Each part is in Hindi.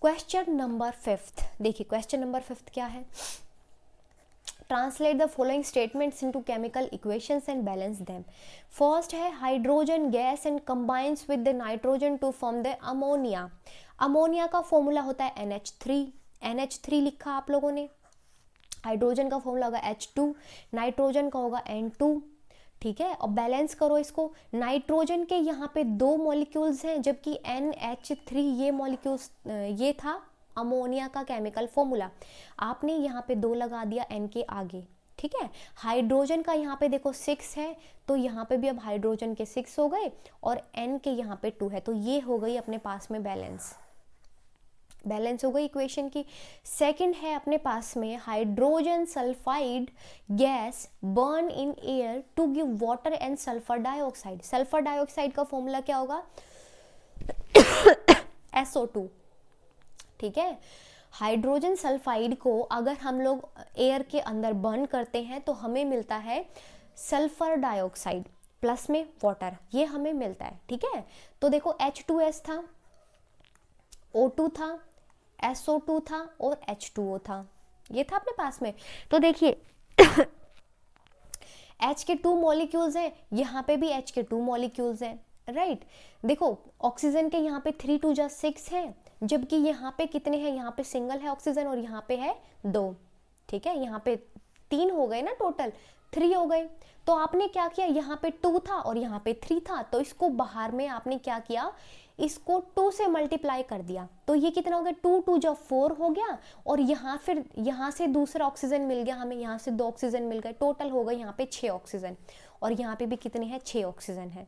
क्वेश्चन नंबर 5, देखिए क्वेश्चन नंबर 5 क्या है, translate the following statements into chemical equations and balance them. First है hydrogen gas and combines with the nitrogen to form the ammonia. Ammonia का फॉर्मूला होता है NH3, NH3 लिखा आप लोगों ने। हाइड्रोजन का फॉर्मूला होगा H2, नाइट्रोजन का होगा N2, ठीक है। और बैलेंस करो इसको, नाइट्रोजन के यहाँ पे 2 मॉलिक्यूल्स हैं जबकि NH3 ये मॉलिक्यूल्स, ये था अमोनिया का केमिकल फॉर्मूला, आपने यहाँ पे 2 लगा दिया N के आगे, ठीक है। हाइड्रोजन का यहाँ पे देखो 6 है तो यहाँ पे भी अब हाइड्रोजन के 6 हो गए और N के यहाँ पे 2 है, तो ये हो गई अपने पास में बैलेंस हो गई इक्वेशन की। सेकंड है अपने पास में hydrogen sulphide gas burn in air to give water and sulphur dioxide. Sulphur dioxide का फॉर्मूला क्या होगा SO2, ठीक है। हाइड्रोजन सल्फाइड को अगर हम लोग एयर के अंदर बर्न करते हैं तो हमें मिलता है सल्फर डाइऑक्साइड प्लस में वाटर, ये हमें मिलता है, ठीक है। तो देखो H2S था, O2 था, SO2 था और H2O था, ये था अपने पास में। तो देखिए H के 2 मॉलिक्यूल्स हैं, यहाँ पे भी H के 2 मॉलिक्यूल्स हैं, राइट। देखो ऑक्सीजन के यहाँ पे 3 2 जा 6 है, जबकि यहाँ पे कितने हैं, यहाँ पे सिंगल है ऑक्सीजन और यहाँ पे है 2, ठीक है। यहाँ पे 3 हो गए ना, टोटल 3 हो गए। तो आपने क्या किया, यहाँ पे 2 था और यहाँ पे 3 था, तो इसको बाहर में आपने क्या किया, इसको 2 से मल्टीप्लाई कर दिया, तो ये कितना हो गया, 2 2 जा 4 हो गया। और यहाँ फिर यहाँ से दूसरा ऑक्सीजन मिल गया हमें, यहाँ से 2 ऑक्सीजन मिल गए, टोटल हो गए यहाँ पे 6 ऑक्सीजन। और यहाँ पे भी कितने हैं, 6 ऑक्सीजन है,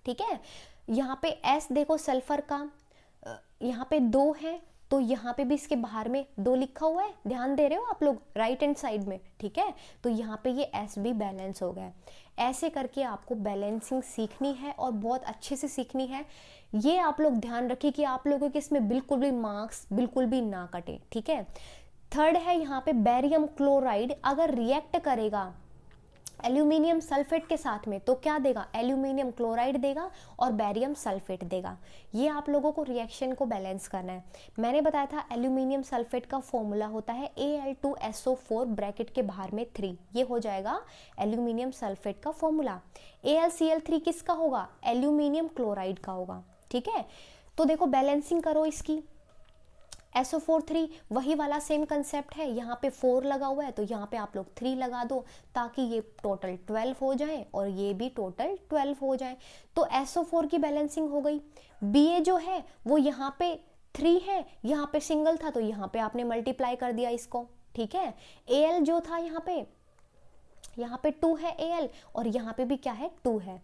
ठीक है। यहाँ पे S देखो सल्फर का, यहाँ पे 2 है, तो यहाँ पे भी इसके बाहर में 2 लिखा हुआ है, ध्यान दे रहे हो आप लोग राइट हैंड साइड में, ठीक है। तो यहाँ पे ये S भी बैलेंस हो गया। ऐसे करके आपको बैलेंसिंग सीखनी है और बहुत अच्छे से सीखनी है। ये आप लोग ध्यान रखिए कि आप लोगों के इसमें बिल्कुल भी मार्क्स बिल्कुल भी ना कटे, ठीक है। थर्ड है यहाँ पे बेरियम क्लोराइड अगर रिएक्ट करेगा एल्यूमिनियम सल्फेट के साथ में तो क्या देगा, एल्यूमिनियम क्लोराइड देगा और बेरियम सल्फेट देगा। ये आप लोगों को रिएक्शन को बैलेंस करना है। मैंने बताया था एल्यूमिनियम सल्फेट का फॉर्मूला होता है Al2SO4 ब्रैकेट के बाहर में 3, ये हो जाएगा एल्यूमिनियम सल्फेट का फॉर्मूला। AlCl3 किसका होगा, एल्यूमिनियम क्लोराइड का होगा, ठीक है। तो देखो बैलेंसिंग करो इसकी, SO4 वही वाला सेम कंसेप्ट है, यहाँ पे 4 लगा हुआ है तो यहाँ पे आप लोग 3 लगा दो ताकि ये टोटल 12 हो जाए और ये भी टोटल 12 हो जाए। तो SO4 की बैलेंसिंग हो गई। Ba जो है वो यहाँ पे 3 है, यहाँ पे सिंगल था तो यहाँ पे आपने मल्टीप्लाई कर दिया इसको, ठीक है। Al जो था यहाँ पे 2 है Al और यहाँ पे भी क्या है 2 है,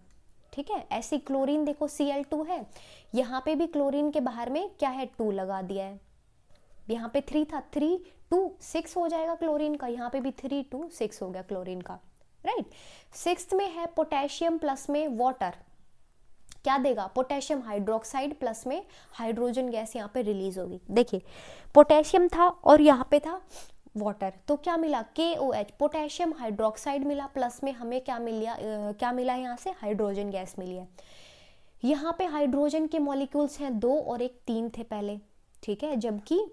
ठीक है। ऐसे क्लोरीन देखो Cl2 है, यहाँ पे भी क्लोरीन के बाहर में क्या है 2 लगा दिया है। यहाँ पे 3 था, 3 2 6 हो जाएगा क्लोरीन का, यहाँ पे भी 3 2 6 हो गया क्लोरीन का, राइट। 6th में है पोटेशियम प्लस में वाटर, क्या देगा, पोटेशियम हाइड्रोक्साइड प्लस में हाइड्रोजन गैस यहाँ पे रिलीज होगी। देखिए पोटेशियम था और यहाँ पे था वाटर, तो क्या मिला KOH, पोटेशियम हाइड्रोक्साइड मिला, प्लस में हमें क्या मिला यहाँ से हाइड्रोजन गैस मिली है। यहाँ पे हाइड्रोजन के मॉलिक्यूल्स हैं 2 और एक 3 थे पहले, ठीक है, जबकि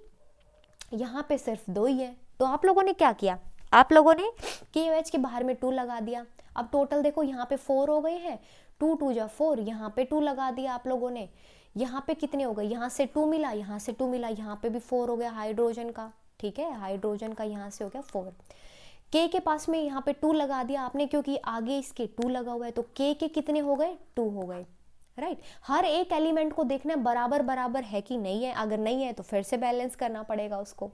यहाँ पे सिर्फ 2 ही है। तो आप लोगों ने क्या किया, आप लोगों ने KOH के बाहर में 2 लगा दिया। अब टोटल देखो यहाँ पे 4 हो गए हैं, 2 2 जा 4, यहाँ पे 2 लगा दिया आप लोगों ने। यहाँ पे कितने हो गए, यहाँ से 2 मिला, यहाँ से 2 मिला, यहाँ पे भी 4 हो गया हाइड्रोजन का, ठीक है। हाइड्रोजन का यहाँ से हो गया 4। K के पास में यहाँ पे 2 लगा दिया आपने क्योंकि आगे इसके 2 लगा हुआ है, तो K के कितने हो गए, 2 हो गए, राइट। हर एक एलिमेंट को देखना बराबर बराबर है कि नहीं है, अगर नहीं है तो फिर से बैलेंस करना पड़ेगा उसको।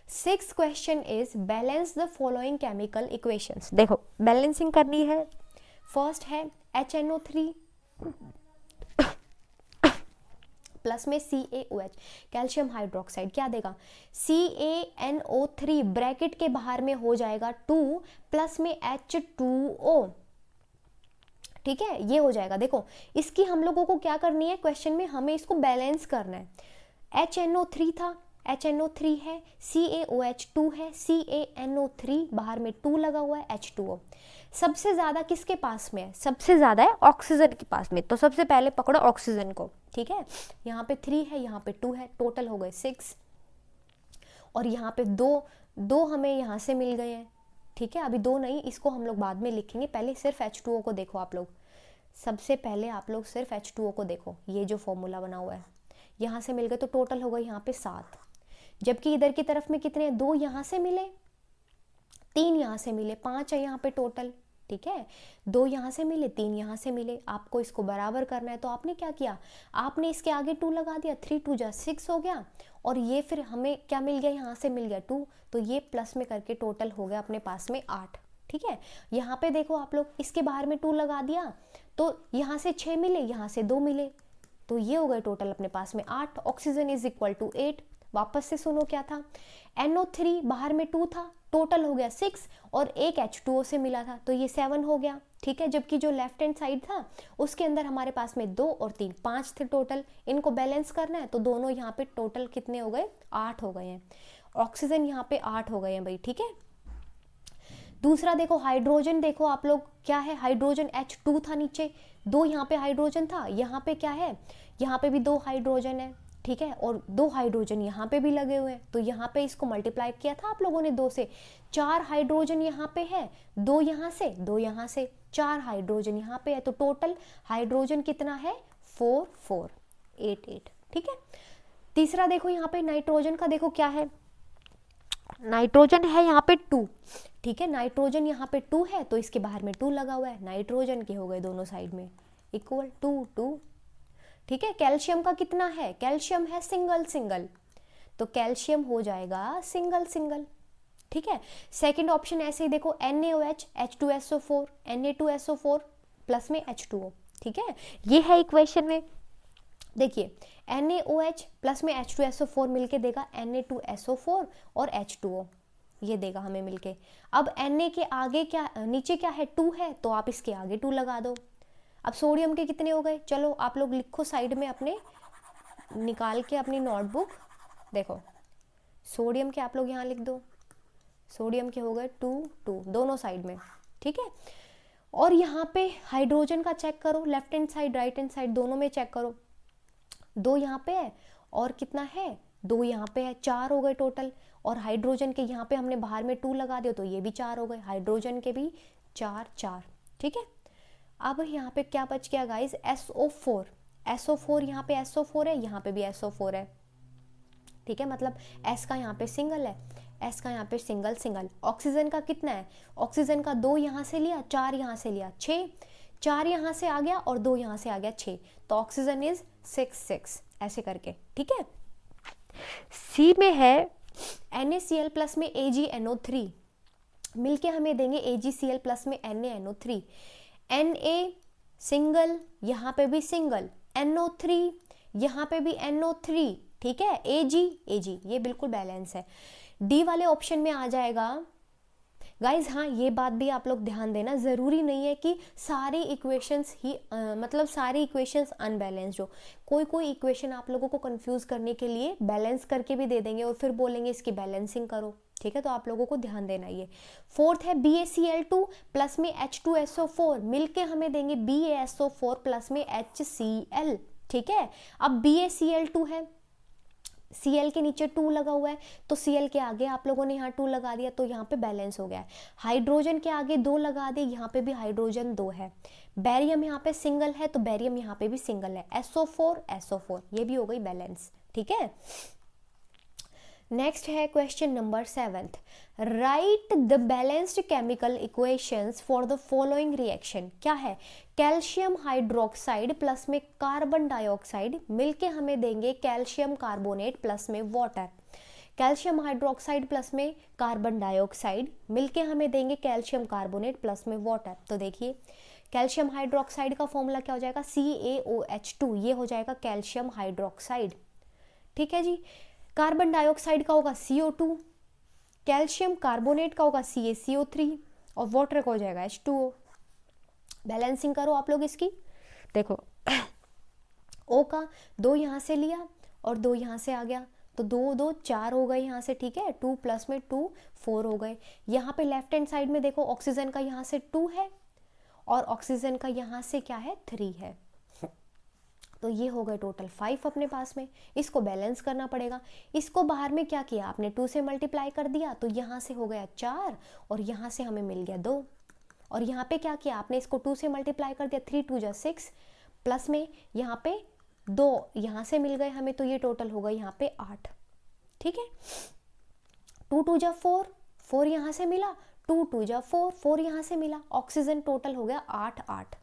6th question is balance the following chemical equations. देखो बैलेंसिंग करनी है। फर्स्ट है HNO3 प्लस में CaOH कैल्शियम हाइड्रोक्साइड, क्या देगा CaNO3 ब्रैकेट के बाहर में हो जाएगा 2 प्लस में H2O, ठीक है, ये हो जाएगा। देखो इसकी हम लोगों को क्या करनी है, क्वेश्चन में हमें इसको बैलेंस करना है। HNO3 था, HNO3 है, CaOH2 है, CaNO3 बाहर में 2 लगा हुआ है, H2O। सबसे ज्यादा किसके पास में है? सबसे ज्यादा है ऑक्सीजन के पास में। तो सबसे पहले पकड़ो ऑक्सीजन को, ठीक है। यहाँ पे 3 है, यहाँ पे 2 है, टोटल हो गए 6। और यहाँ पे दो हमें यहाँ से मिल गए हैं, ठीक है। अभी 2 नहीं, इसको हम लोग बाद में लिखेंगे, पहले सिर्फ H2O को देखो आप लोग। सबसे पहले आप लोग सिर्फ H2O को देखो, ये जो फॉर्मूला बना हुआ है, यहाँ से मिल गए तो टोटल हो गए यहाँ पे 7। जबकि इधर की तरफ में कितने हैं? 2 यहाँ से मिले, 3 यहाँ से मिले, 5 है यहाँ पे टोटल, ठीक है। 2 यहाँ से मिले, 3 यहाँ से मिले। आपको इसको बराबर करना है तो आपने क्या किया? आपने इसके आगे 2 लगा दिया, 3 2 जा 6 हो गया। और ये फिर हमें क्या मिल गया? यहाँ से मिल गया 2, तो ये प्लस में करके टोटल हो गया अपने पास में 8, ठीक है। यहाँ पे देखो आप लोग, इसके बाहर में 2 लगा दिया तो यहाँ से 6 मिले, यहाँ से 2 मिले, तो ये हो गए टोटल अपने पास में 8। Oxygen is equal to 8। वापस से सुनो क्या था? NO3 बाहर में 2 था, टोटल हो गया 6, और एक H2O से मिला था तो ये 7 हो गया, ठीक है। जबकि जो लेफ्ट हैंड साइड था उसके अंदर हमारे पास में 2 और 3 5 थे टोटल। इनको बैलेंस करना है तो दोनों यहाँ पे टोटल कितने हो गए? 8 हो गए हैं। ऑक्सीजन यहाँ पे 8 हो गए हैं भाई, ठीक है। दूसरा देखो हाइड्रोजन, देखो आप लोग क्या है? हाइड्रोजन H2 था नीचे, 2 यहाँ पे हाइड्रोजन था, यहाँ पे क्या है? यहाँ पे भी 2 हाइड्रोजन है, ठीक है। और 2 हाइड्रोजन यहाँ पे भी लगे हुए हैं, तो यहाँ पे इसको मल्टीप्लाई किया था आप लोगों ने 2 से। 4 हाइड्रोजन यहाँ पे है, 2 यहाँ से 2 यहाँ से, 4 हाइड्रोजन यहाँ पे है, तो टोटल हाइड्रोजन कितना है? 4 4 8 8, ठीक है। तीसरा देखो यहाँ पे नाइट्रोजन का, देखो क्या है? नाइट्रोजन है यहाँ पे 2, ठीक है। नाइट्रोजन यहाँ पे 2 है तो इसके बाहर में 2 लगा हुआ है, नाइट्रोजन के हो गए दोनों साइड में इक्वल 2 2, ठीक है। कैल्शियम का कितना है? कैल्शियम है सिंगल सिंगल, तो कैल्शियम हो जाएगा सिंगल सिंगल, ठीक है। सेकंड ऑप्शन ऐसे ही देखो, NaOH H2SO4 Na2SO4 प्लस में H2O, ठीक है। ये है इक्वेशन में, देखिए NaOH प्लस में H2SO4 मिलके देगा Na2SO4 और H2O, ये देगा हमें मिलके। अब Na के आगे क्या, नीचे क्या है? 2 है, तो आप इसके आगे 2 लगा दो। अब सोडियम के कितने हो गए? चलो आप लोग लिखो साइड में अपने, निकाल के अपनी नोटबुक, देखो सोडियम के आप लोग यहाँ लिख दो। सोडियम के हो गए 2 2 दोनों साइड में, ठीक है। और यहाँ पे हाइड्रोजन का चेक करो, left hand side right hand side दोनों में चेक करो। 2 यहाँ पे है और कितना है? 2 यहाँ पे है, 4 हो गए टोटल। और हाइड्रोजन के यहाँ पे हमने बाहर में 2 लगा दिया तो ये भी 4 हो गए, हाइड्रोजन के भी 4 4, ठीक है। अब यहाँ पे क्या बच गया गाइस? SO4। SO4 यहाँ पे SO4 है, यहाँ पे भी SO4 है, ठीक है। मतलब S का यहाँ पे सिंगल है, S का यहाँ पे सिंगल सिंगल। ऑक्सीजन का कितना है? ऑक्सीजन का 2 यहाँ से लिया, 4 यहाँ से लिया, 6, 4 यहाँ से आ गया और 2 यहाँ से आ गया 6, तो ऑक्सीजन इज 6 6, ऐसे करके, ठीक है। C में है NaCl प्लस में AgNO3 मिलके हमें देंगे AgCl प्लस में NaNO3। Na सिंगल, यहाँ पे भी सिंगल, NO3 यहाँ पे भी NO3, ठीक है। Ag ये बिल्कुल बैलेंस है। डी वाले ऑप्शन में आ जाएगा गाइज। हाँ, ये बात भी आप लोग ध्यान देना, ज़रूरी नहीं है कि सारी इक्वेशंस ही मतलब सारी इक्वेशंस अनबैलेंस्ड हो। कोई इक्वेशन आप लोगों को कंफ्यूज करने के लिए बैलेंस करके भी दे देंगे और फिर बोलेंगे इसकी बैलेंसिंग करो, ठीक है। तो आप लोगों को ध्यान देना ये। फोर्थ है BaCl2 प्लस में H2SO4 मिलके हमें देंगे BaSO4 प्लस में HCl, ठीक है। अब BaCl2 है, Cl के नीचे 2 लगा हुआ है तो Cl के आगे आप लोगों ने यहाँ 2 लगा दिया तो यहाँ पे बैलेंस हो गया है। हाइड्रोजन के आगे 2 लगा दिए, यहाँ पे भी हाइड्रोजन 2 है। बैरियम यहाँ पे सिंगल है तो बैरियम यहाँ पे भी सिंगल है, SO4 ये भी हो गई बैलेंस, ठीक है। नेक्स्ट है question number 7th, right the balanced chemical equations for the following reaction. क्या है? कैल्शियम हाइड्रोक्साइड प्लस में कार्बन डाइऑक्साइड मिलके हमें देंगे कैल्शियम कार्बोनेट प्लस में वाटर। कैल्शियम हाइड्रोक्साइड प्लस में कार्बन डाइऑक्साइड मिलके हमें देंगे कैल्शियम कार्बोनेट प्लस में वाटर। तो देखिए कैल्शियम हाइड्रोक्साइड का फॉर्मूला क्या हो जाएगा? CaOH2, ये हो जाएगा कैल्शियम हाइड्रोक्साइड, ठीक है जी। कार्बन डाइऑक्साइड का होगा CO2, कैल्शियम कार्बोनेट का होगा CaCO3 और वाटर का हो जाएगा H2O। बैलेंसिंग करो आप लोग इसकी, देखो O का 2 यहाँ से लिया और 2 यहाँ से आ गया तो तो 2 2 4 हो गए यहाँ से, ठीक है, 2 प्लस में 2 4 हो गए। यहाँ पे लेफ्ट हैंड साइड में देखो ऑक्सीजन का यहाँ से 2 है और ऑक्सीजन का यहाँ से क्या है 3 है, तो ये हो गए टोटल 5 अपने पास में। इसको बैलेंस करना पड़ेगा। इसको बाहर में क्या किया आपने, 2 से मल्टीप्लाई कर दिया, तो यहाँ से हो गया 4 और यहाँ से हमें मिल गया 2। और यहाँ पे क्या किया आपने, इसको 2 से मल्टीप्लाई कर दिया, 3 2 जा 6 प्लस में यहाँ पे 2 यहाँ से मिल गए हमें, तो ये टोटल होगा यहाँ पे 8, ठीक है। 2 2 जा 4, 4 यहाँ से मिला, 2 2 जा 4, 4 यहाँ से मिला, ऑक्सीजन टोटल हो गया 8 8,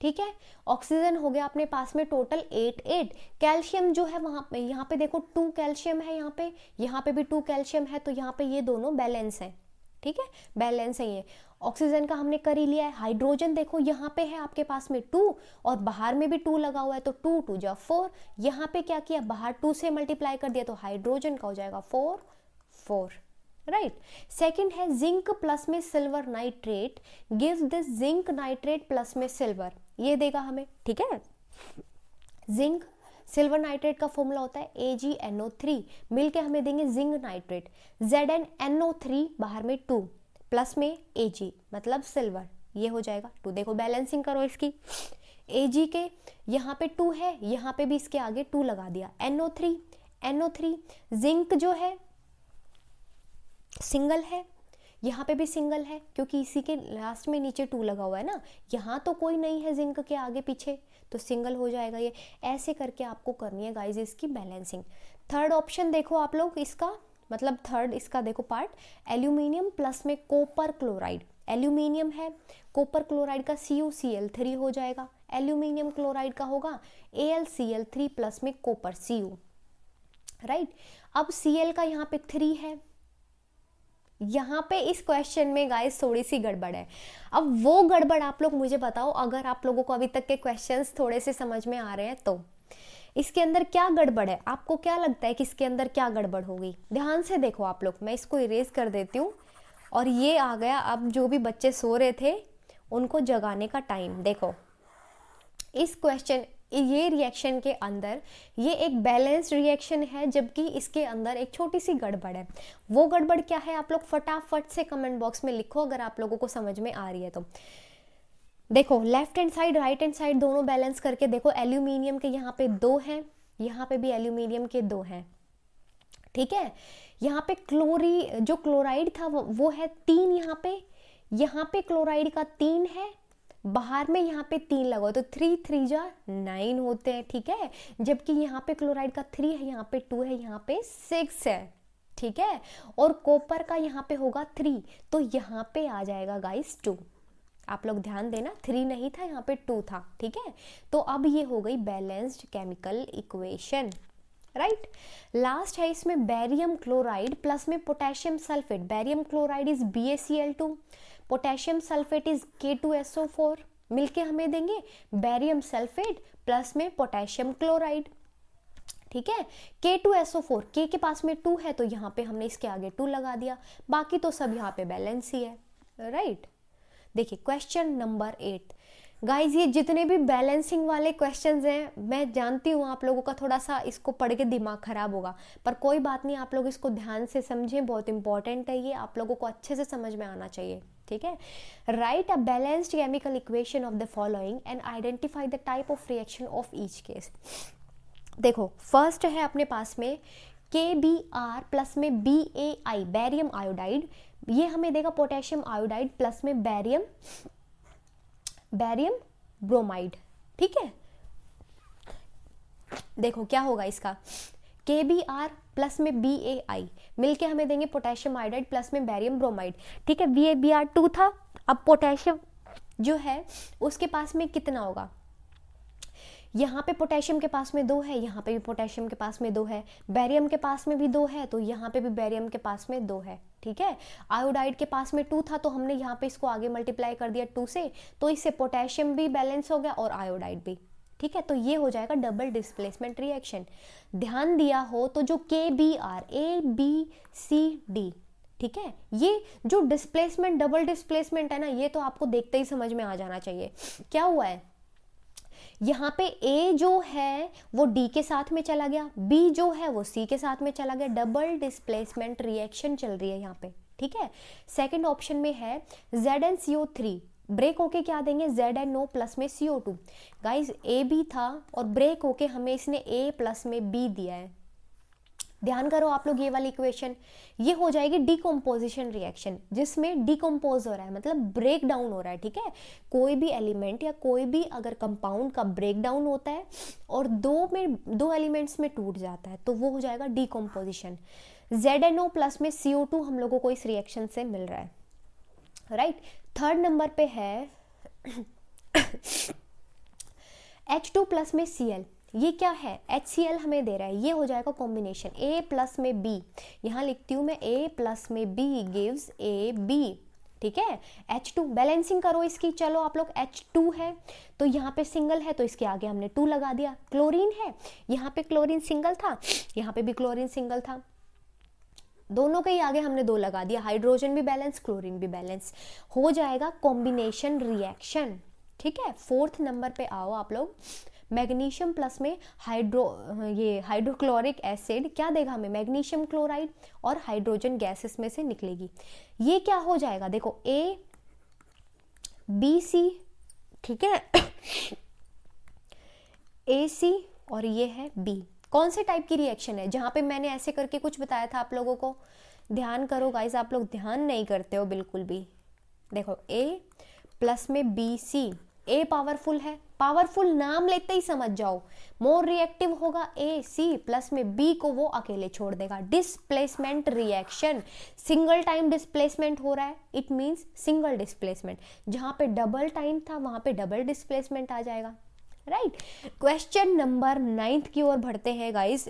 ठीक है। ऑक्सीजन हो गया अपने पास में टोटल 8 8। कैल्शियम जो है वहाँ पे, यहाँ पे देखो 2 कैल्शियम है, यहाँ पे भी 2 कैल्शियम है, तो यहाँ पे ये दोनों बैलेंस है, ठीक है, बैलेंस है ये। ऑक्सीजन का हमने कर ही लिया है। हाइड्रोजन देखो यहाँ पे है आपके पास में 2 और बाहर में भी 2 लगा हुआ है, तो 2 2 जा 4, यहाँ पे क्या किया, बाहर 2 से मल्टीप्लाई कर दिया, तो हाइड्रोजन का हो जाएगा 4 4, राइट। सेकंड है जिंक प्लस में silver nitrate gives this zinc nitrate plus में सिल्वर, ये देगा हमें, ठीक है। जिंक सिल्वर नाइट्रेट का फॉर्मूला होता है AgNO3, मिलके हमें देंगे जिंक नाइट्रेट, ZnNO3 बाहर में 2 प्लस में Ag मतलब सिल्वर, ये हो जाएगा 2। देखो बैलेंसिंग करो इसकी, Ag के यहाँ पे 2 है, यहाँ पे भी इसके आगे 2 लगा दिया, NO3 जिंक जो है सिंगल है, यहाँ पे भी सिंगल है क्योंकि इसी के लास्ट में नीचे 2 लगा हुआ है ना, यहाँ तो कोई नहीं है जिंक के आगे पीछे, तो सिंगल हो जाएगा ये। ऐसे करके आपको करनी है गाइज इसकी बैलेंसिंग। थर्ड ऑप्शन देखो आप लोग, इसका मतलब थर्ड इसका देखो पार्ट, एल्यूमिनियम प्लस में कॉपर क्लोराइड, एल्यूमिनियम है, कॉपर क्लोराइड का CuCl3 हो जाएगा, एल्यूमिनियम क्लोराइड का होगा AlCl3 प्लस में कॉपर Cu, राइट। अब Cl का यहाँ पे 3 है, यहाँ पे इस क्वेश्चन में गाइस थोड़ी सी गड़बड़ है। अब वो गड़बड़ आप लोग मुझे बताओ, अगर आप लोगों को अभी तक के क्वेश्चंस थोड़े से समझ में आ रहे हैं तो इसके अंदर क्या गड़बड़ है, आपको क्या लगता है कि इसके अंदर क्या गड़बड़ होगी? ध्यान से देखो आप लोग, मैं इसको इरेज कर देती हूँ। और ये आ गया, अब जो भी बच्चे सो रहे थे उनको जगाने का टाइम। देखो इस क्वेश्चन, ये रिएक्शन के अंदर ये एक बैलेंस्ड रिएक्शन है, जबकि इसके अंदर एक छोटी सी गड़बड़ है। वो गड़बड़ क्या है आप लोग फटाफट से कमेंट बॉक्स में लिखो अगर आप लोगों को समझ में आ रही है तो। देखो left hand side right hand side दोनों बैलेंस करके देखो, एल्यूमिनियम के यहाँ पे 2 हैं, यहाँ पे भी एल्यूमिनियम के 2 हैं, ठीक है। यहाँ पे जो क्लोराइड था वो है 3, यहाँ पे क्लोराइड का 3 है, बाहर में यहाँ पे 3 लगा, तो 3 3 जा 9 होते हैं, ठीक है। जबकि यहाँ पे क्लोराइड का 3 है, यहाँ पे 2 है, यहाँ पे 6 है, ठीक है। और कॉपर का यहाँ पे होगा 3, तो यहाँ पे आ जाएगा गाइस 2। आप लोग ध्यान देना, 3 नहीं था, यहाँ पे 2 था, ठीक है। तो अब ये हो गई balanced chemical equation, right. Last है इसमें बेरियम क्लोराइड प्लस में potassium sulphate. Barium chloride is BaCl2, potassium sulphate is K2SO4, मिलके हमें देंगे बेरियम सल्फेट प्लस में पोटेशियम क्लोराइड, ठीक है। K2SO4, K के पास में 2 है तो यहाँ पे हमने इसके आगे 2 लगा दिया, बाकी तो सब यहाँ पे बैलेंस ही है, राइट। देखिए क्वेश्चन नंबर 8 गाइज, ये जितने भी बैलेंसिंग वाले क्वेश्चंस हैं, मैं जानती हूँ आप लोगों का थोड़ा सा इसको पढ़ के दिमाग खराब होगा, पर कोई बात नहीं, आप लोग इसको ध्यान से समझें, बहुत इंपॉर्टेंट है ये, आप लोगों को अच्छे से समझ में आना चाहिए, ठीक है। Right a balanced chemical equation of the following and identify the type of reaction of each case. देखो फर्स्ट है अपने पास में KBr प्लस में BaI, बैरियम आयोडाइड, ये हमें देगा पोटेशियम आयोडाइड प्लस में बैरियम ब्रोमाइड, ठीक है। देखो क्या होगा इसका, KBr प्लस में BaI मिलके हमें देंगे पोटेशियम आयोडाइड प्लस में बैरियम ब्रोमाइड, ठीक है। BaBr2 था, अब पोटेशियम जो है उसके पास में कितना होगा, यहाँ पे पोटेशियम के पास में 2 है, यहाँ पे भी पोटेशियम के पास में 2 है, बैरियम के पास में भी 2 है, तो यहाँ पे भी बैरियम के पास में 2 है, ठीक है। आयोडाइड के पास में 2 था, तो हमने यहाँ पे इसको आगे मल्टीप्लाई कर दिया 2 से, तो इससे पोटेशियम भी बैलेंस हो गया और आयोडाइड भी, ठीक है। तो ये हो जाएगा डबल डिस्प्लेसमेंट रिएक्शन। ध्यान दिया हो तो जो KBr ABCD, ठीक है, ये जो डिस्प्लेसमेंट डबल डिस्प्लेसमेंट है ना, ये तो आपको देखते ही समझ में आ जाना चाहिए। क्या हुआ है, यहाँ पे ए जो है वो डी के साथ में चला गया, बी जो है वो सी के साथ में चला गया, डबल डिस्प्लेसमेंट रिएक्शन चल रही है यहाँ पे, ठीक है। सेकंड ऑप्शन में है ZnCO3, ब्रेक होके क्या देंगे ZnO प्लस में CO2। गाइज ए बी था और ब्रेक होके हमें इसने ए प्लस में बी दिया है। ध्यान करो आप लोग ये वाली इक्वेशन, ये हो जाएगी डिकम्पोजिशन रिएक्शन, जिसमें डिकम्पोज हो रहा है मतलब ब्रेक डाउन हो रहा है, ठीक है। कोई भी एलिमेंट या कोई भी अगर कंपाउंड का ब्रेक डाउन होता है और दो एलिमेंट्स में टूट जाता है तो वो हो जाएगा डिकम्पोजिशन। ZnO प्लस में CO2 हम लोगों को इस रिएक्शन से मिल रहा है, राइट। थर्ड नंबर पे है H2 प्लस में Cl, ये क्या है HCl हमें दे रहा है, ये हो जाएगा कॉम्बिनेशन A प्लस में B, यहाँ लिखती हूँ मैं A प्लस में B गिव्स AB, ठीक है। H2 बैलेंसिंग करो इसकी, चलो आप लोग H2 है तो यहाँ पे सिंगल है तो इसके आगे हमने 2 लगा दिया, क्लोरीन है यहाँ पे क्लोरीन सिंगल था, यहाँ पे भी क्लोरीन सिंगल था, दोनों के ही आगे हमने 2 लगा दिया, हाइड्रोजन भी बैलेंस क्लोरीन भी बैलेंस, हो जाएगा कॉम्बिनेशन रिएक्शन, ठीक है। फोर्थ नंबर पे आओ आप लोग, मैग्नीशियम प्लस में हाइड्रोक्लोरिक एसिड क्या देगा हमें, मैग्नीशियम क्लोराइड और हाइड्रोजन गैस इसमें से निकलेगी, ये क्या हो जाएगा देखो ABC, ठीक है AC और ये है B। कौन से टाइप की रिएक्शन है, जहां पे मैंने ऐसे करके कुछ बताया था आप लोगों को, ध्यान करो गाइस, आप लोग ध्यान नहीं करते हो बिल्कुल भी। देखो A प्लस में BC, A पावरफुल है, पावरफुल नाम लेते ही समझ जाओ, मोर रिएक्टिव होगा AC प्लस में B को वो अकेले छोड़ देगा। Displacement reaction, single time displacement हो रहा है, इट मींस सिंगल डिस्प्लेसमेंट, जहां पे डबल टाइम था वहां पे डबल डिस्प्लेसमेंट आ जाएगा, राइट। क्वेश्चन नंबर 9 की ओर बढ़ते हैं guys.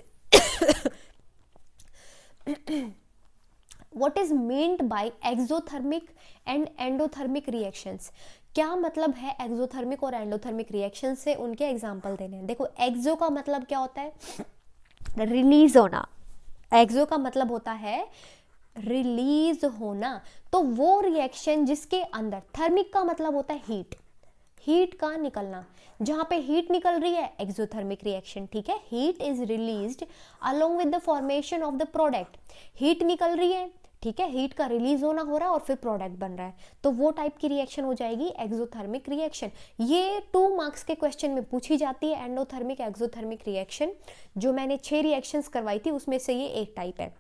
What is meant by exothermic and endothermic reactions? क्या मतलब है एक्सोथर्मिक और एंडोथर्मिक रिएक्शन से, उनके एग्जाम्पल देने हैं। देखो एक्सो का मतलब क्या होता है, रिलीज होना, एक्सो का मतलब होता है रिलीज होना, तो वो रिएक्शन जिसके अंदर, थर्मिक का मतलब होता है हीट, हीट का निकलना, जहां पे हीट निकल रही है एक्सोथर्मिक रिएक्शन, ठीक है। Heat is released along with the formation of the product, heat निकल रही है, ठीक है, हीट का रिलीज होना हो रहा है और फिर प्रोडक्ट बन रहा है, तो वो टाइप की रिएक्शन हो जाएगी एक्सोथर्मिक रिएक्शन। ये 2 मार्क्स के क्वेश्चन में पूछी जाती है, एंडोथर्मिक एक्सोथर्मिक रिएक्शन, जो मैंने 6 रिएक्शंस करवाई थी उसमें से ये एक टाइप है।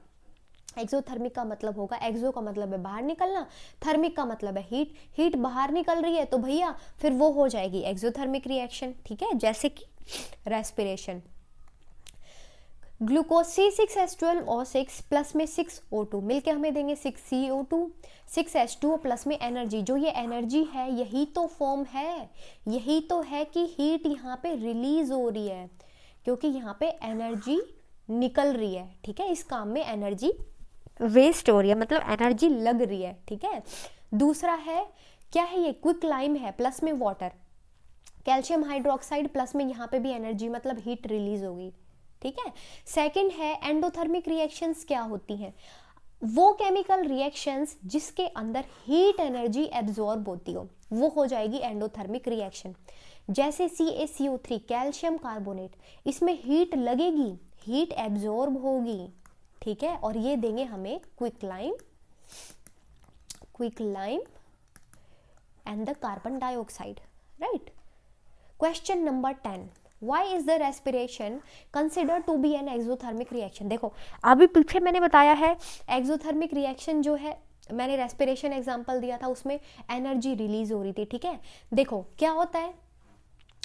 एक्सोथर्मिक का मतलब होगा, एक्सो का मतलब है बाहर निकलना, थर्मिक का मतलब है हीट, हीट बाहर निकल रही है तो भैया फिर वो हो जाएगी एक्सोथर्मिक रिएक्शन, ठीक है। जैसे कि रेस्पिरेशन, ग्लूकोज C6H12 और 6 प्लस में 6O2 मिलके हमें देंगे 6CO2, 6H2O प्लस में एनर्जी, जो ये एनर्जी है यही तो फॉर्म है, यही तो है कि हीट यहाँ पे रिलीज हो रही है, क्योंकि यहाँ पे एनर्जी निकल रही है, ठीक है, इस काम में एनर्जी वेस्ट हो रही है, मतलब एनर्जी लग रही है, ठीक है। दूसरा है क्या है, ये क्विक लाइम है प्लस में वाटर, कैल्शियम हाइड्रोक्साइड प्लस में यहाँ पे भी एनर्जी, मतलब हीट रिलीज होगी, ठीक है। सेकंड है एंडोथर्मिक रिएक्शंस, क्या होती हैं, वो केमिकल रिएक्शंस जिसके अंदर हीट एनर्जी एब्जॉर्ब होती हो, वो हो जाएगी एंडोथर्मिक रिएक्शन। जैसे CaCO3 कैल्शियम कार्बोनेट, इसमें हीट लगेगी, हीट एब्जॉर्ब होगी, ठीक है, और ये देंगे हमें quick lime and the carbon dioxide, right. Question number 10, Why is the respiration considered to be an exothermic reaction? देखो अभी पीछे मैंने बताया है एक्सोथर्मिक रिएक्शन जो है, मैंने रेस्पिरेशन एग्जांपल दिया था, उसमें एनर्जी रिलीज हो रही थी, ठीक है। देखो क्या होता है,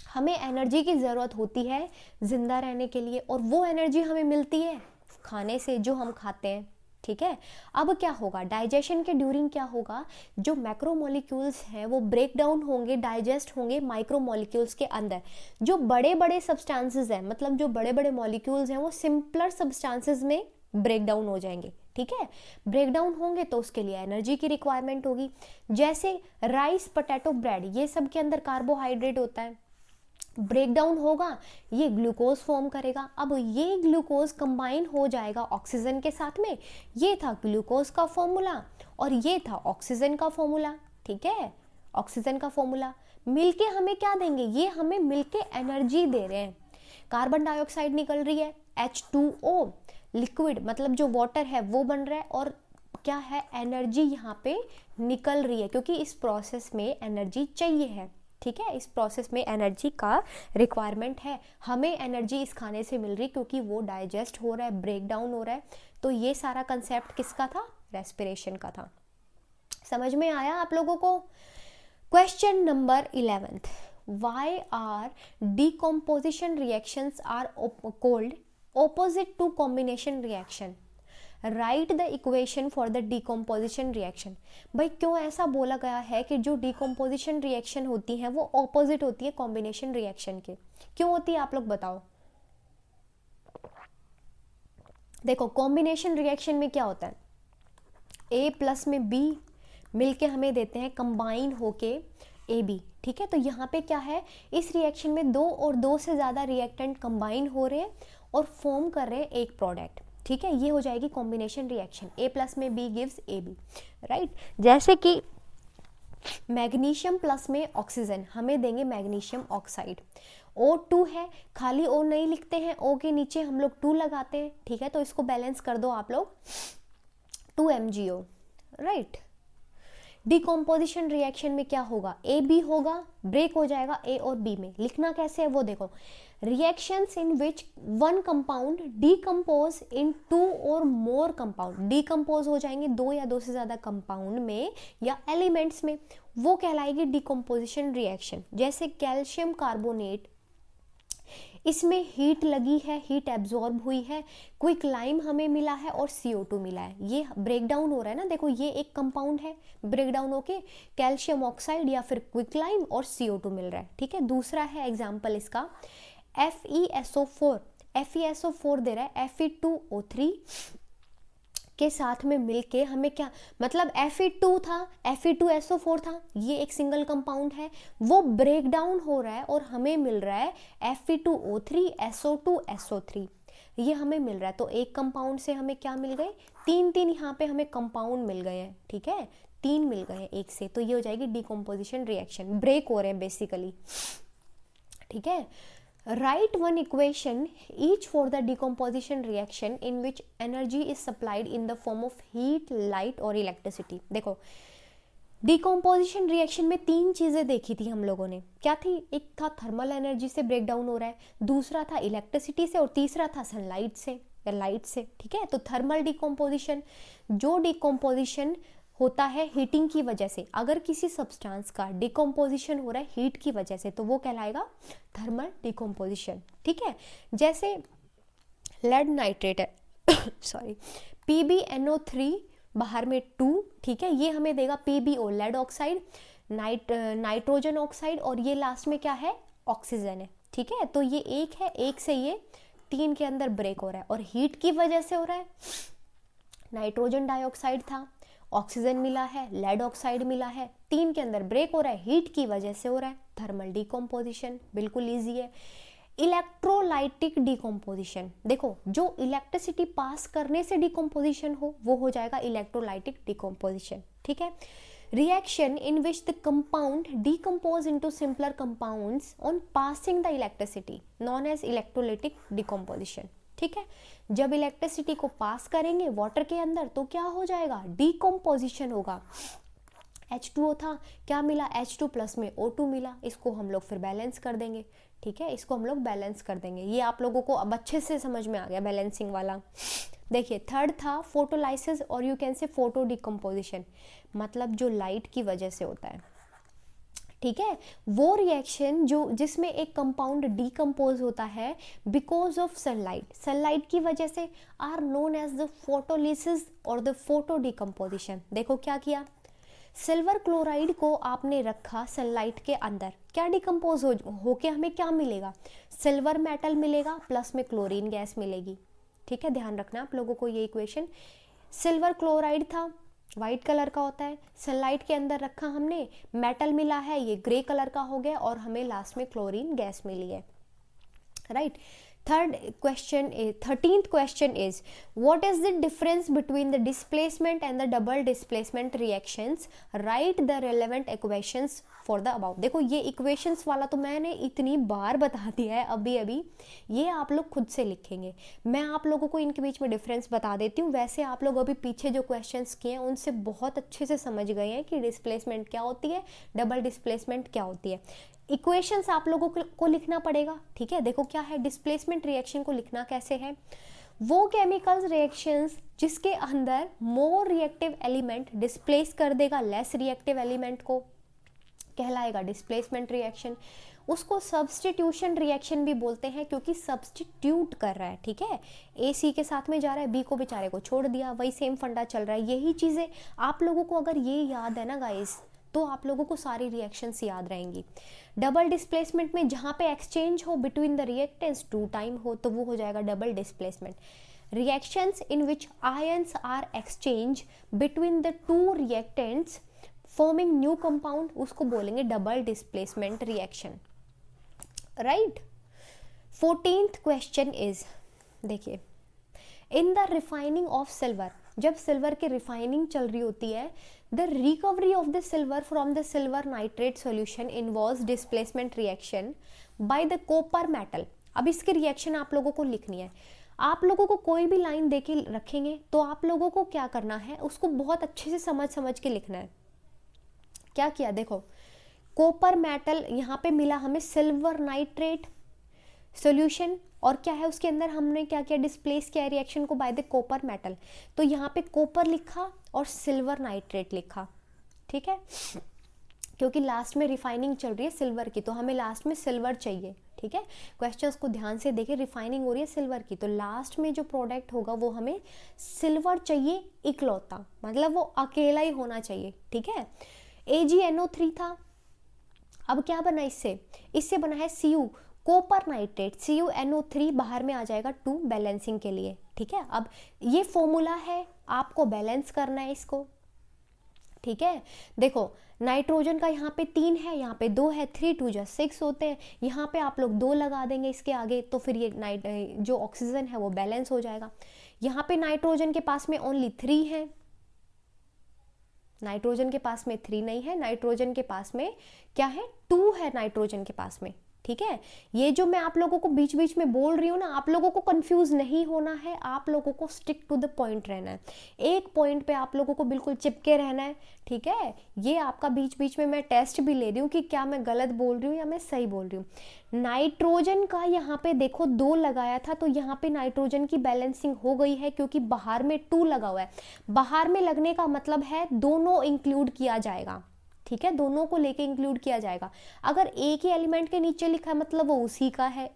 हमें एनर्जी की ज़रूरत होती है जिंदा रहने के लिए, और वो एनर्जी हमें मिलती है खाने से, जो हम खाते हैं, ठीक है। अब क्या होगा, डाइजेशन के ड्यूरिंग क्या होगा, जो मैक्रोमोलिक्यूल्स हैं वो ब्रेक डाउन होंगे, डाइजेस्ट होंगे माइक्रोमोलिक्यूल्स के अंदर। जो बड़े बड़े सब्सटेंसेस हैं, मतलब जो बड़े बड़े मॉलिक्यूल्स हैं, वो सिंपलर सब्सटेंसेस में ब्रेक डाउन हो जाएंगे, ठीक है। ब्रेक डाउन होंगे तो उसके लिए एनर्जी की रिक्वायरमेंट होगी। जैसे राइस, पोटैटो, ब्रेड, ये सब के अंदर कार्बोहाइड्रेट होता है, ब्रेक डाउन होगा, ये ग्लूकोज फॉर्म करेगा। अब ये ग्लूकोज कंबाइन हो जाएगा ऑक्सीजन के साथ में, ये था ग्लूकोज का फॉर्मूला और ये था ऑक्सीजन का फॉर्मूला, ठीक है, ऑक्सीजन का फॉर्मूला। मिलके हमें क्या देंगे, ये हमें मिलके एनर्जी दे रहे हैं। कार्बन डाइऑक्साइड निकल रही है, H2O लिक्विड मतलब जो वाटर है वो बन रहा है, और क्या है, एनर्जी यहाँ पे निकल रही है, क्योंकि इस प्रोसेस में एनर्जी चाहिए है। ठीक है, इस प्रोसेस में एनर्जी का रिक्वायरमेंट है, हमें एनर्जी इस खाने से मिल रही क्योंकि वो डाइजेस्ट हो रहा है, ब्रेक डाउन हो रहा है। तो ये सारा कंसेप्ट किसका था, रेस्पिरेशन का था। समझ में आया आप लोगों को। Question number 11, why are decomposition reactions are called opposite to combination reaction, write the equation for the decomposition reaction. भाई क्यों ऐसा बोला गया है कि जो डिकम्पोजिशन रिएक्शन होती है वो ऑपोजिट होती है कॉम्बिनेशन रिएक्शन के, क्यों होती है आप लोग बताओ। देखो कॉम्बिनेशन रिएक्शन में क्या होता है, A प्लस में B मिलके हमें देते हैं कंबाइन होके AB। ठीक है, तो यहाँ पे क्या है, इस रिएक्शन में 2 और 2 से ज़्यादा रिएक्टेंट कंबाइन हो रहे हैं और फॉर्म कर रहे हैं एक प्रोडक्ट। ठीक है, ये हो जाएगी कॉम्बिनेशन रिएक्शन, A प्लस में B गिव्स AB, राइट। जैसे कि मैग्नीशियम प्लस में ऑक्सीजन हमें देंगे मैग्नीशियम ऑक्साइड, O2 है, खाली O नहीं लिखते हैं, O के नीचे हम लोग 2 लगाते हैं। ठीक है, तो इसको बैलेंस कर दो आप लोग, 2MgO, राइट। डिकम्पोजिशन रिएक्शन में क्या होगा, AB होगा, ब्रेक हो जाएगा A और B में। लिखना कैसे है वो देखो, reactions in which one compound decompose in 2 और मोर कंपाउंड, डिकम्पोज हो जाएंगे 2 या 2 से ज़्यादा कंपाउंड में या एलिमेंट्स में, वो कहलाएगी डिकम्पोजिशन रिएक्शन। जैसे कैल्शियम कार्बोनेट, इसमें हीट लगी है, हीट एब्जॉर्ब हुई है, क्विक लाइम हमें मिला है और CO2 मिला है, ये ब्रेक डाउन हो रहा है ना। देखो ये एक कंपाउंड है, ब्रेक डाउन होके कैल्शियम ऑक्साइड या फिर क्विक लाइम और CO2 मिल रहा है। ठीक है, दूसरा है एग्जाम्पल इसका FeSO4, FeSO4 दे रहा है Fe2O3 के साथ में मिलके हमें क्या, मतलब Fe2 था, Fe2SO4 था, ये एक सिंगल कंपाउंड है, वो ब्रेक डाउन हो रहा है और हमें मिल रहा है Fe2O3 SO2 SO3, ये हमें मिल रहा है। तो एक कंपाउंड से हमें क्या मिल गए, 3 यहाँ पे हमें कंपाउंड मिल गए हैं। ठीक है, 3 मिल गए हैं एक से, तो ये हो जाएगी डिकम्पोजिशन रिएक्शन, ब्रेक हो रहे हैं बेसिकली। ठीक है, write one equation each for the decomposition reaction in which energy is supplied in the form of heat, light और electricity। देखो डिकम्पोजिशन रिएक्शन में 3 चीजें देखी थी हम लोगों ने, क्या थी, एक था थर्मल एनर्जी से ब्रेक डाउन हो रहा है, दूसरा था इलेक्ट्रिसिटी से और तीसरा था सनलाइट से या लाइट से। ठीक है, तो थर्मल डिकम्पोजिशन, जो डिकम्पोजिशन होता है हीटिंग की वजह से, अगर किसी सब्सटेंस का डिकम्पोजिशन हो रहा है हीट की वजह से तो वो कहलाएगा थर्मल डिकम्पोजिशन। ठीक है, जैसे लेड नाइट्रेट है सॉरी PbNO3 बाहर में 2, ठीक है, ये हमें देगा PbO lead oxide, nitrogen oxide, और ये लास्ट में क्या है, ऑक्सीजन है। ठीक है, तो ये एक है, एक से ये 3 के अंदर ब्रेक हो रहा है और हीट की वजह से हो रहा है। नाइट्रोजन डाइऑक्साइड था, ऑक्सीजन मिला है, लेड ऑक्साइड मिला है, 3 के अंदर ब्रेक हो रहा है, हीट की वजह से हो रहा है, थर्मल डिकम्पोजिशन, बिल्कुल इजी है। इलेक्ट्रोलाइटिक डिकम्पोजिशन, देखो जो इलेक्ट्रिसिटी पास करने से डिकम्पोजिशन हो वो हो जाएगा इलेक्ट्रोलाइटिक डिकम्पोजिशन। ठीक है, reaction in which the compound decompose into simpler compounds on passing the electricity known as electrolytic decomposition. ठीक है, जब इलेक्ट्रिसिटी को पास करेंगे वाटर के अंदर तो क्या हो जाएगा, डिकम्पोजिशन होगा। H2O था, क्या मिला, H2 प्लस में O2 मिला, इसको हम लोग फिर बैलेंस कर देंगे। ठीक है, इसको हम लोग बैलेंस कर देंगे, ये आप लोगों को अब अच्छे से समझ में आ गया बैलेंसिंग वाला। देखिए थर्ड था फोटोलाइसिस और you can say photo decomposition, मतलब जो लाइट की वजह से होता है। ठीक है, वो रिएक्शन जो जिसमें एक कंपाउंड डिकम्पोज होता है बिकॉज ऑफ सनलाइट, सनलाइट की वजह से, are known as the photolysis और द फोटो डिकम्पोजिशन। देखो क्या किया, सिल्वर क्लोराइड को आपने रखा सनलाइट के अंदर, क्या डिकम्पोज होके हमें क्या मिलेगा, सिल्वर मेटल मिलेगा प्लस में क्लोरीन गैस मिलेगी। ठीक है, ध्यान रखना आप लोगों को ये इक्वेशन, सिल्वर क्लोराइड था वाइट कलर का होता है, सनलाइट के अंदर रखा हमने, मेटल मिला है ये ग्रे कलर का हो गया और हमें लास्ट में क्लोरीन गैस मिली है। Right, 13th question is, what is the difference between the displacement and the double displacement reactions? Write the relevant equations for the above. देखो ये equations वाला तो मैंने इतनी बार बता दिया है अभी, ये आप लोग खुद से लिखेंगे, मैं आप लोगों को इनके बीच में डिफरेंस बता देती हूँ। वैसे आप लोग अभी पीछे जो क्वेश्चंस किए हैं उनसे बहुत अच्छे से समझ गए हैं कि डिस्प्लेसमेंट क्या होती है, डबल डिस्प्लेसमेंट क्या होती है। इक्वेशंस आप लोगों को लिखना पड़ेगा, ठीक है। देखो क्या है, डिस्प्लेसमेंट रिएक्शन को लिखना कैसे है, वो केमिकल्स रिएक्शंस जिसके अंदर मोर रिएक्टिव एलिमेंट डिस्प्लेस कर देगा लेस रिएक्टिव एलिमेंट को, कहलाएगा डिस्प्लेसमेंट रिएक्शन। उसको सब्स्टिट्यूशन रिएक्शन भी बोलते हैं क्योंकि सब्स्टिट्यूट कर रहा है, ठीक है। ए सी के साथ में जा रहा है, बी को बेचारे को छोड़ दिया, वही सेम फंडा चल रहा है। यही चीज़ें आप लोगों को अगर ये याद है ना गाइस, तो आप लोगों को सारी रिएक्शंस याद रहेंगी। डबल डिस्प्लेसमेंट में जहाँ पे एक्सचेंज हो बिटवीन द रिएक्टेंट्स 2 टाइम हो तो वो हो जाएगा double displacement. Reactions in which ions are exchange between the 2 reactants forming new compound, उसको बोलेंगे double displacement reaction, right. 14th question is, देखिए, in the refining of silver, जब सिल्वर की रिफाइनिंग चल रही होती है, the recovery of the silver from the silver nitrate solution involves displacement reaction by the copper metal. अब इसकी रिएक्शन आप लोगों को लिखनी है। आप लोगों को कोई भी लाइन दे के रखेंगे तो आप लोगों को क्या करना है, उसको बहुत अच्छे से समझ के लिखना है। क्या किया, देखो, कॉपर मेटल यहाँ पे मिला हमें सिल्वर नाइट्रेट सॉल्यूशन, और क्या है उसके अंदर हमने क्या किया, डिस्प्लेस किया रिएक्शन को बाय द कॉपर मेटल। तो यहाँ पे कॉपर लिखा और सिल्वर नाइट्रेट लिखा, ठीक है, क्योंकि लास्ट में रिफाइनिंग चल रही है सिल्वर की, तो हमें लास्ट में सिल्वर चाहिए, ठीक है। क्वेश्चंस को ध्यान से देखें, रिफाइनिंग हो रही है सिल्वर की, तो लास्ट में जो प्रोडक्ट होगा वो हमें सिल्वर चाहिए इकलौता, मतलब वो अकेला ही होना चाहिए, ठीक है। AgNO3 था, अब क्या बना इससे बना है Cu, कॉपर नाइट्रेट, CuNO3 बाहर में आ जाएगा 2 बैलेंसिंग के लिए, ठीक है। अब ये फॉर्मूला है, आपको बैलेंस करना है इसको, ठीक है। देखो नाइट्रोजन का यहाँ पे 3 है, यहाँ पे 2 है, 3 2 जा 6 होते हैं, यहाँ पे आप लोग 2 लगा देंगे इसके आगे, तो फिर ये जो ऑक्सीजन है वो बैलेंस हो जाएगा। यहाँ पे नाइट्रोजन के पास में ओनली 3 है, नाइट्रोजन के पास में 3 नहीं है, नाइट्रोजन के पास में क्या है, 2 है नाइट्रोजन के पास में, ठीक है। ये जो मैं आप लोगों को बीच बीच में बोल रही हूँ ना, आप लोगों को कंफ्यूज नहीं होना है, आप लोगों को स्टिक टू द पॉइंट रहना है, एक पॉइंट पे आप लोगों को बिल्कुल चिपके रहना है, ठीक है। ये आपका बीच बीच में मैं टेस्ट भी ले रही हूँ कि क्या मैं गलत बोल रही हूँ या मैं सही बोल रही हूँ। नाइट्रोजन का यहाँ पे देखो 2 लगाया था, तो यहाँ पे नाइट्रोजन की बैलेंसिंग हो गई है क्योंकि बाहर में 2 लगा हुआ है। बाहर में लगने का मतलब है दोनों इंक्लूड किया जाएगा, ठीक है, दोनों को लेके इंक्लूड किया जाएगा। अगर एक ही एलिमेंट के नीचे लिखा है मतलब वो उसी का है,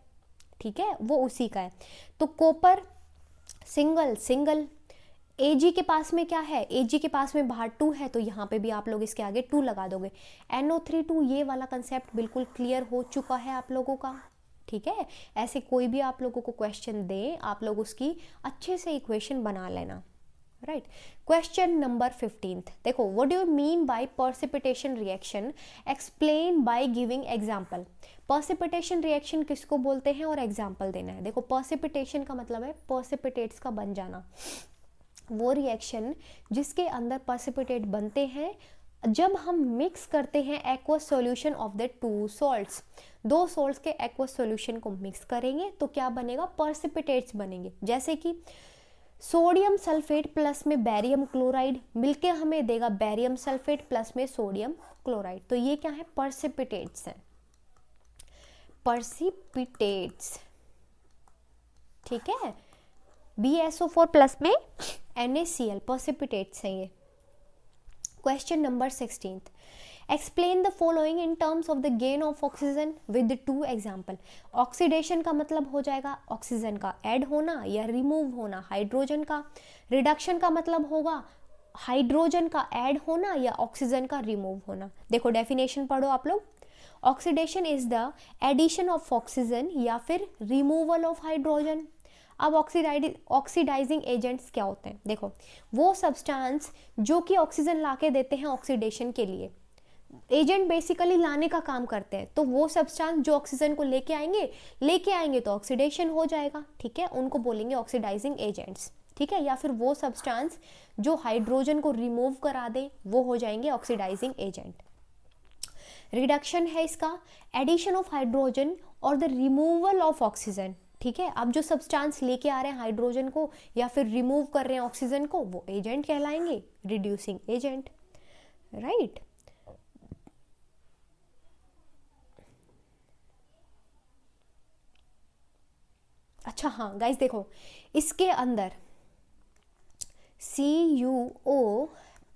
ठीक है, वो उसी का है। तो कॉपर सिंगल, Ag के पास में क्या है, Ag के पास में बाहर 2 है, तो यहाँ पे भी आप लोग इसके आगे 2 लगा दोगे। NO3 2, ये वाला कंसेप्ट बिल्कुल क्लियर हो चुका है आप लोगों का, ठीक है। ऐसे कोई भी आप लोगों को क्वेश्चन दे, आप लोग उसकी अच्छे से इक्वेशन बना लेना, राइट। क्वेश्चन नंबर 15, देखो, what do you mean by precipitation reaction, explain by giving example. Precipitation reaction किसको बोलते हैं और एग्जांपल देना है। देखो प्रेसिपिटेशन का मतलब है प्रेसिपिटेट्स का बन जाना, वो रिएक्शन जिसके अंदर प्रेसिपिटेट बनते हैं जब हम मिक्स करते हैं aqueous solution of the 2 salts. 2 salts के एक्वस सॉल्यूशन को मिक्स करेंगे तो क्या बनेगा, प्रेसिपिटेट्स बनेंगे। जैसे कि सोडियम सल्फेट प्लस में बैरियम क्लोराइड मिलके हमें देगा बैरियम सल्फेट प्लस में सोडियम क्लोराइड, तो ये क्या है, प्रेसिपिटेट्स हैं, प्रेसिपिटेट्स, ठीक है। BSO4 प्लस में NaCl, प्रेसिपिटेट्स हैं ये। Question number 16, explain the following in terms of the gain of oxygen with 2 example. Oxidation का मतलब हो जाएगा ऑक्सीजन का ऐड होना या रिमूव होना हाइड्रोजन का। रिडक्शन का मतलब होगा हाइड्रोजन का ऐड होना या ऑक्सीजन का रिमूव होना। देखो डेफिनेशन पढ़ो आप लोग, oxidation is the addition of oxygen या फिर रिमूवल ऑफ हाइड्रोजन। अब ऑक्सीडाइजिंग एजेंट्स क्या होते हैं, देखो वो सब्सटेंस जो कि ऑक्सीजन लाके देते हैं ऑक्सीडेशन के लिए, एजेंट बेसिकली लाने का काम करते हैं, तो वो सब्सटेंस जो ऑक्सीजन को लेके आएंगे तो ऑक्सीडेशन हो जाएगा, ठीक है, उनको बोलेंगे ऑक्सीडाइजिंग एजेंट्स, ठीक है, या फिर वो सब्सटेंस जो हाइड्रोजन को रिमूव करा दे वो हो जाएंगे ऑक्सीडाइजिंग एजेंट। रिडक्शन है इसका एडिशन ऑफ हाइड्रोजन और द रिमूवल ऑफ ऑक्सीजन, ठीक है, अब जो सब्सटेंस लेके आ रहे हैं हाइड्रोजन को या फिर रिमूव कर रहे हैं ऑक्सीजन को वो एजेंट कहलाएंगे, रिड्यूसिंग एजेंट, राइट। अच्छा हाँ गाइस देखो, इसके अंदर CuO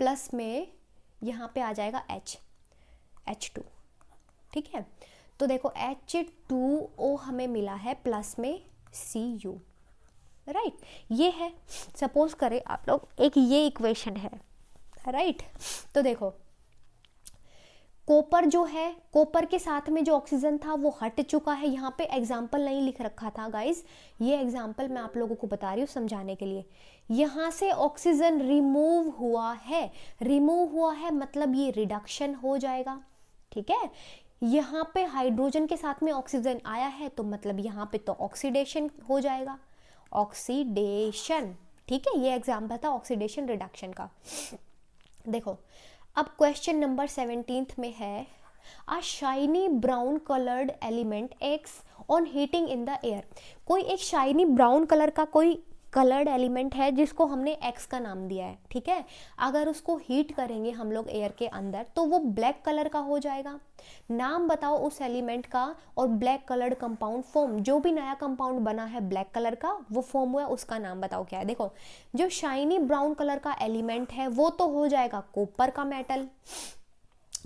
प्लस में यहाँ पे आ जाएगा H2, ठीक है, तो देखो H2O हमें मिला है प्लस में Cu, राइट, ये है, सपोज करें आप लोग एक ये इक्वेशन है, राइट, तो देखो कॉपर जो है, कॉपर के साथ में जो ऑक्सीजन था वो हट चुका है, यहाँ पे एग्जाम्पल नहीं लिख रखा था गाइस, ये एग्जाम्पल मैं आप लोगों को बता रही हूँ समझाने के लिए, यहाँ से ऑक्सीजन रिमूव हुआ है मतलब ये रिडक्शन हो जाएगा, ठीक है, यहाँ पे हाइड्रोजन के साथ में ऑक्सीजन आया है तो मतलब यहाँ पे तो ऑक्सीडेशन हो जाएगा, ऑक्सीडेशन, ठीक है, ये एग्जाम्पल था ऑक्सीडेशन रिडक्शन का। देखो अब क्वेश्चन नंबर 17 में है अ shiny brown coloured element x on heating in the air, कोई एक शाइनी ब्राउन कलर का कोई कलर्ड एलिमेंट है जिसको हमने एक्स का नाम दिया है, ठीक है, अगर उसको हीट करेंगे हम लोग एयर के अंदर तो वो ब्लैक कलर का हो जाएगा, नाम बताओ उस एलिमेंट का और ब्लैक कलर्ड कंपाउंड फॉर्म, जो भी नया कंपाउंड बना है ब्लैक कलर का वो फॉर्म हुआ है उसका नाम बताओ क्या है। देखो जो शाइनी ब्राउन कलर का एलिमेंट है वो तो हो जाएगा कॉपर का मेटल,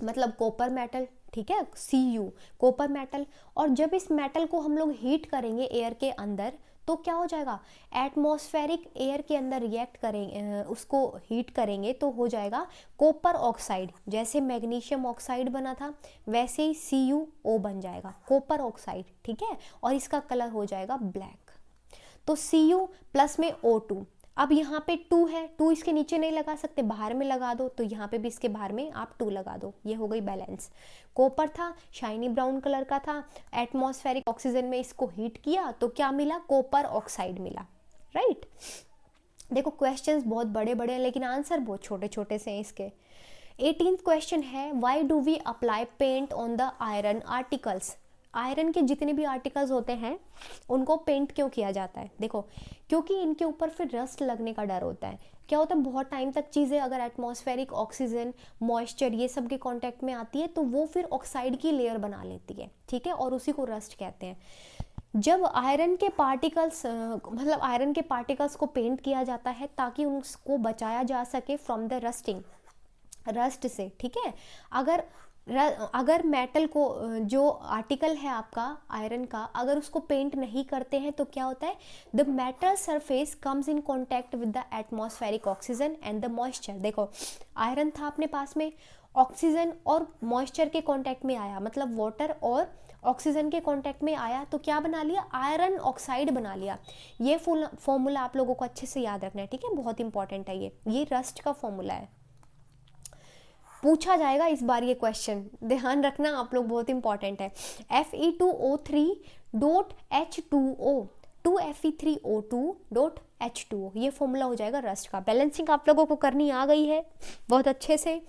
मतलब कॉपर मेटल, ठीक है, Cu कॉपर मेटल, और जब इस मेटल को हम लोग हीट करेंगे एयर के अंदर तो क्या हो जाएगा, एटमॉस्फेरिक एयर के अंदर रिएक्ट करेंगे, उसको हीट करेंगे तो हो जाएगा कॉपर ऑक्साइड, जैसे मैग्नीशियम ऑक्साइड बना था वैसे ही CuO बन जाएगा कॉपर ऑक्साइड, ठीक है, और इसका कलर हो जाएगा ब्लैक, तो Cu प्लस में O2, अब यहाँ पे 2 है, 2 इसके नीचे नहीं लगा सकते, बाहर में लगा दो, तो यहाँ पे भी इसके बाहर में आप 2 लगा दो, ये हो गई बैलेंस, कॉपर था शाइनी ब्राउन कलर का था, एटमॉस्फेरिक ऑक्सीजन में इसको हीट किया तो क्या मिला, कॉपर ऑक्साइड मिला, राइट। देखो क्वेश्चंस बहुत बड़े बड़े हैं लेकिन आंसर बहुत छोटे छोटे से हैं इसके। 18th क्वेश्चन है why do we apply paint on the iron articles, iron के जितने भी आर्टिकल्स होते हैं उनको पेंट क्यों किया जाता है, देखो क्योंकि इनके ऊपर फिर रस्ट लगने का डर होता है, क्या होता है बहुत टाइम तक चीज़ें अगर एटमॉस्फेरिक ऑक्सीजन मॉइस्चर ये सब के कांटेक्ट में आती है तो वो फिर ऑक्साइड की लेयर बना लेती है, ठीक है, और उसी को रस्ट कहते हैं। जब आयरन के पार्टिकल्स मतलब आयरन के पार्टिकल्स को पेंट किया जाता है ताकि उसको बचाया जा सके फ्रॉम द रस्ट से, ठीक है, अगर मेटल को जो आर्टिकल है आपका आयरन का अगर उसको पेंट नहीं करते हैं तो क्या होता है, the metal surface comes in contact with the atmospheric oxygen and the moisture, देखो आयरन था अपने पास में, ऑक्सीजन और मॉइस्चर के कांटेक्ट में आया, मतलब वाटर और ऑक्सीजन के कांटेक्ट में आया तो क्या बना लिया, आयरन ऑक्साइड बना लिया। ये फॉर्मूला आप लोगों को अच्छे से याद रखना है, ठीक है, बहुत इंपॉर्टेंट है ये रस्ट का फॉर्मूला है, पूछा जाएगा इस बार ये क्वेश्चन, ध्यान रखना आप लोग, बहुत इंपॉर्टेंट है। Fe2O3 dot H2O 2Fe3O2 dot H2O, ये फॉर्मूला हो जाएगा रस्ट का। बैलेंसिंग आप लोगों को करनी आ गई है बहुत अच्छे से।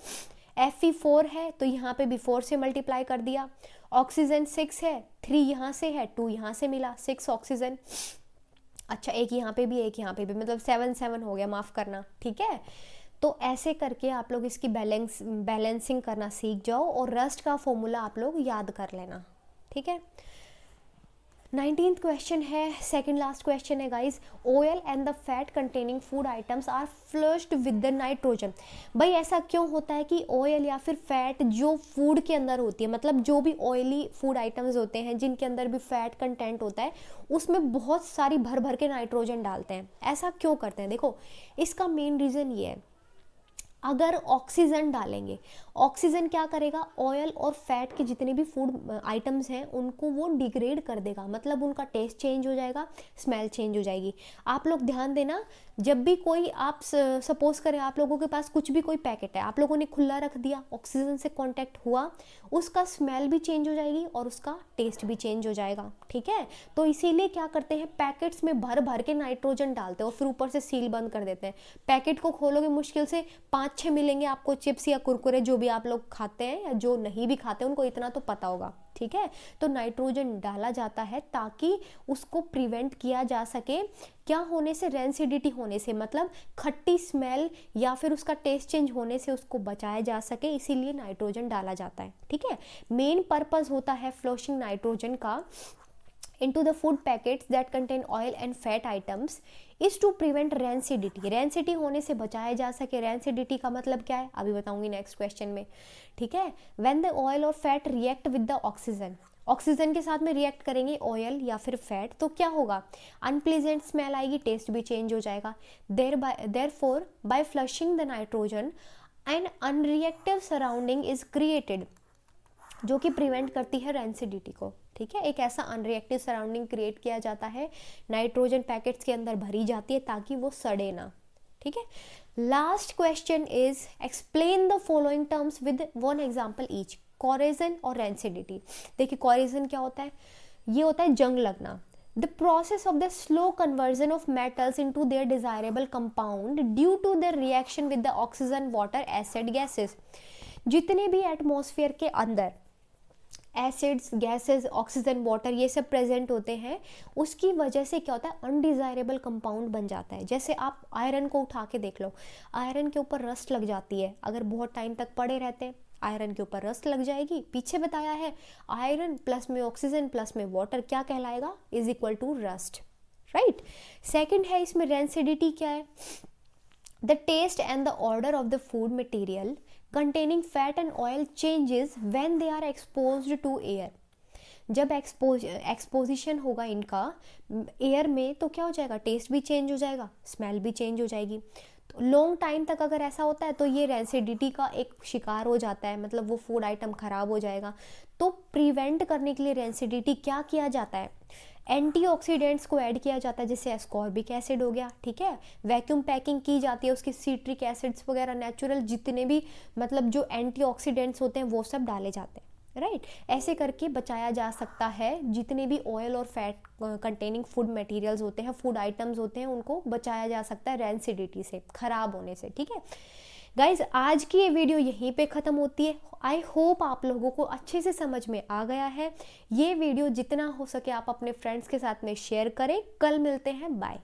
Fe4 है तो यहाँ पे भी 4 से मल्टीप्लाई कर दिया, ऑक्सीजन 6 है, 3 यहाँ से है, 2 यहाँ से मिला, 6 ऑक्सीजन, अच्छा एक यहाँ पे भी एक यहाँ पे भी, मतलब 7 हो गया, माफ करना, ठीक है। तो ऐसे करके आप लोग इसकी बैलेंसिंग करना सीख जाओ और रस्ट का फॉर्मूला आप लोग याद कर लेना, ठीक है। 19th क्वेश्चन है, सेकंड लास्ट क्वेश्चन है guys, oil and the fat containing food items are flushed with the nitrogen. भाई ऐसा क्यों होता है कि ऑयल या फिर फैट जो फूड के अंदर होती है, मतलब जो भी ऑयली फूड आइटम्स होते हैं जिनके अंदर भी फैट कंटेंट होता है उसमें बहुत सारी भर भर के नाइट्रोजन डालते हैं, ऐसा क्यों करते हैं, देखो इसका मेन रीज़न ये है, अगर ऑक्सीजन डालेंगे, ऑक्सीजन क्या करेगा, ऑयल और फैट के जितने भी फूड आइटम्स हैं उनको वो डिग्रेड कर देगा, मतलब उनका टेस्ट चेंज हो जाएगा, स्मेल चेंज हो जाएगी। आप लोग ध्यान देना, जब भी कोई आप सपोज करें आप लोगों के पास कुछ भी कोई पैकेट है, आप लोगों ने खुला रख दिया, ऑक्सीजन से कांटेक्ट हुआ, उसका स्मेल भी चेंज हो जाएगी और उसका टेस्ट भी चेंज हो जाएगा, ठीक है। तो इसीलिए क्या करते हैं, पैकेट्स में भर भर के नाइट्रोजन डालते हैं और फिर ऊपर से सील बंद कर देते हैं। पैकेट को खोलोगे मुश्किल से 5-6 मिलेंगे आपको चिप्स या कुरकुरे, जो भी आप लोग खाते हैं या जो नहीं भी खाते उनको इतना तो पता होगा, ठीक है। तो नाइट्रोजन डाला जाता है ताकि उसको प्रिवेंट किया जा सके क्या होने से, रेंसिडिटी होने से, मतलब खट्टी स्मेल या फिर उसका टेस्ट चेंज होने से उसको बचाया जा सके, इसीलिए नाइट्रोजन डाला जाता है, ठीक है। मेन पर्पस होता है फ्लशिंग नाइट्रोजन का into the food packets that contain oil and fat items is to prevent rancidity, rancidity होने से बचाया जा सके। rancidity का मतलब क्या है अभी बताऊंगी नेक्स्ट क्वेश्चन में, ठीक है। when the oil or fat react with the oxygen, oxygen के साथ में रिएक्ट करेंगे ऑयल या फिर फैट, तो क्या होगा, अनप्लीजेंट स्मेल आएगी, टेस्ट भी चेंज हो जाएगा। therefore by flushing the nitrogen an unreactive surrounding is created, जो कि प्रिवेंट करती है रेंसिडिटी को, ठीक है। एक ऐसा अनरिएक्टिव सराउंडिंग क्रिएट किया जाता है, नाइट्रोजन पैकेट्स के अंदर भरी जाती है ताकि वो सड़े ना, ठीक है। Last question is explain the following terms with one example each, corrosion और रेंसिडिटी। देखिए कोरेजन क्या होता है, ये होता है जंग लगना, the process of the slow conversion of metals into their desirable compound due to their reaction with the oxygen water acid gases. जितने भी एटमॉस्फेयर के अंदर एसिड्स, गैसेस, ऑक्सीजन, वाटर ये सब प्रेजेंट होते हैं, उसकी वजह से क्या होता है, अनडिजायरेबल कंपाउंड बन जाता है। जैसे आप आयरन को उठा के देख लो, आयरन के ऊपर रस्ट लग जाती है, अगर बहुत टाइम तक पड़े रहते हैं आयरन के ऊपर रस्ट लग जाएगी। पीछे बताया है आयरन प्लस में ऑक्सीजन प्लस में वाटर क्या कहलाएगा, is equal to rust, right. Second है इसमें रेंसिडिटी क्या है, the taste and the order of the food material containing fat and oil changes when they are exposed to air। जब एक्सपोजिशन होगा इनका एयर में तो क्या हो जाएगा, टेस्ट भी चेंज हो जाएगा, स्मेल भी चेंज हो जाएगी। तो लॉन्ग टाइम तक अगर ऐसा होता है तो ये रेंसिडिटी का एक शिकार हो जाता है, मतलब वो फूड आइटम खराब हो जाएगा। तो प्रिवेंट करने के लिए रेंसिडिटी क्या किया जाता है, एंटीऑक्सीडेंट्स को ऐड किया जाता है, जैसे एस्कॉर्बिक एसिड हो गया, ठीक है। वैक्यूम पैकिंग की जाती है, उसकी सिट्रिक एसिड्स वगैरह नेचुरल जितने भी मतलब जो एंटीऑक्सीडेंट्स होते हैं वो सब डाले जाते हैं, राइट। ऐसे करके बचाया जा सकता है जितने भी ऑयल और फैट कंटेनिंग फूड मटेरियल्स होते हैं, फूड आइटम्स होते हैं, उनको बचाया जा सकता है रेंसिडिटी से, खराब होने से, ठीक है। गाइज आज की ये वीडियो यहीं पे ख़त्म होती है। आई होप आप लोगों को अच्छे से समझ में आ गया है। ये वीडियो जितना हो सके आप अपने फ्रेंड्स के साथ में शेयर करें। कल मिलते हैं, बाय।